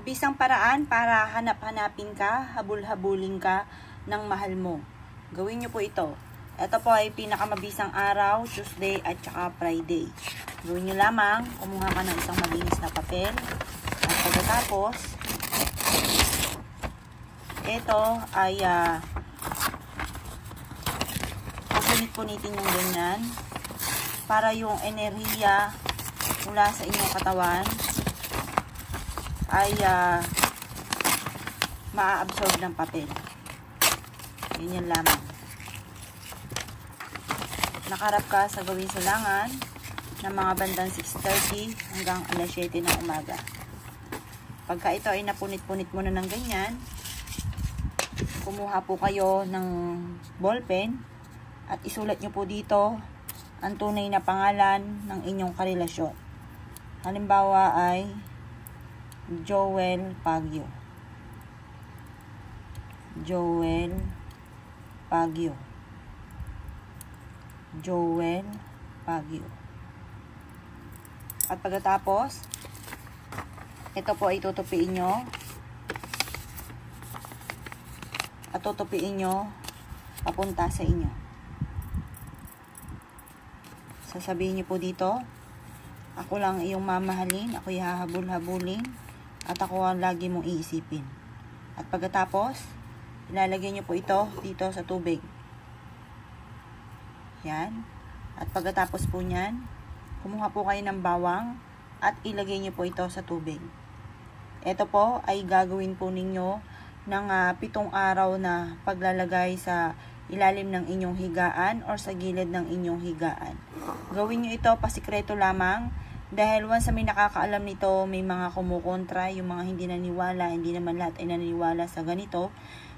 Isang paraan para hanap-hanapin ka, habul-habulin ka ng mahal mo. Gawin nyo po ito. Ito po ay pinakamabisang araw, Tuesday at saka Friday. Gawin nyo lamang, kumuha ka ng isang malinis na papel. At pagkatapos, ito ay punit-punitin yung ganyan para yung enerhiya mula sa inyong katawan ay maa-absorb ng papel. Ganyan lamang. Nakarap ka sa gawing silangan ng mga bandang 6:30 hanggang alas 7 ng umaga. Pagka ito ay napunit-punit mo na ng ganyan, kumuha po kayo ng ballpen at isulat nyo po dito ang tunay na pangalan ng inyong karelasyon. Halimbawa ay Joel Pagyo. Joel Pagyo. Joel Pagyo. At pagkatapos, ito po ay tutupiin nyo. At tutupiin nyo papunta sa inyo. Sasabihin nyo po dito, ako lang iyong mamahalin, ako hahabol-habulin, at ako ang lagi mong iisipin. At pagkatapos, ilalagay nyo po ito dito sa tubig. Yan. At pagkatapos po nyan, kumuha po kayo ng bawang at ilagay nyo po ito sa tubig. Ito po ay gagawin po ninyo ng 7 araw na paglalagay sa ilalim ng inyong higaan or sa gilid ng inyong higaan. Gawin nyo ito pasikreto lamang dahil once may nakakaalam nito, may mga kumukontra, yung mga hindi naniwala, hindi naman lahat ay naniniwala sa ganito.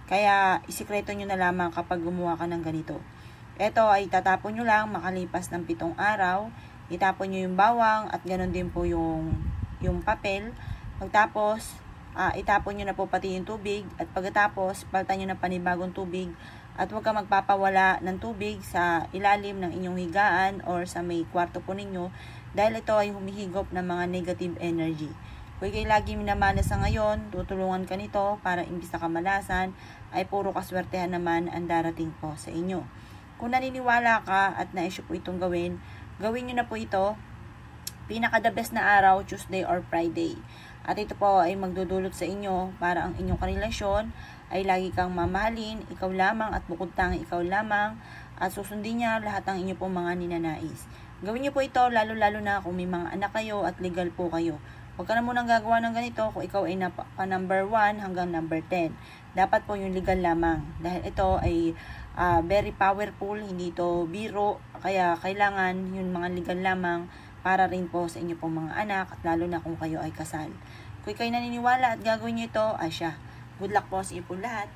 Kaya isikreto nyo na lamang kapag gumawa ka ng ganito. Ito ay tatapon nyo lang makalipas ng 7 araw. Itapon nyo yung bawang at ganoon din po yung papel. Pagtapos, itapon nyo na po pati yung tubig at pagkatapos, palitan nyo ng panibagong tubig at huwag ka magpapawala ng tubig sa ilalim ng inyong higaan or sa may kwarto po ninyo dahil ito ay humihigop ng mga negative energy. Kung kayo lagi minamalas sa ngayon, tutulungan ka nito para imbis na kamalasan ay puro kaswertehan naman ang darating po sa inyo. Kung naniniwala ka at na-issue po itong gawin nyo na po ito pinaka-the best na araw, Tuesday or Friday. At ito po ay magdudulot sa inyo para ang inyong karelasyon ay lagi kang mamahalin, ikaw lamang at bukod tangi ikaw lamang at susundin niya lahat ng inyong pong mga ninanais. Gawin niyo po ito lalo-lalo na kung may mga anak kayo at legal po kayo. Huwag ka na munang gagawa ng ganito kung ikaw ay number 1 hanggang number 10. Dapat po yung legal lamang dahil ito ay very powerful, hindi ito biro, kaya kailangan yung mga legal lamang para rin po sa inyo pong mga anak at lalo na kung kayo ay kasal. Kung kayo naniniwala at gagawin nyo ito, asya. Good luck po sa inyo po lahat.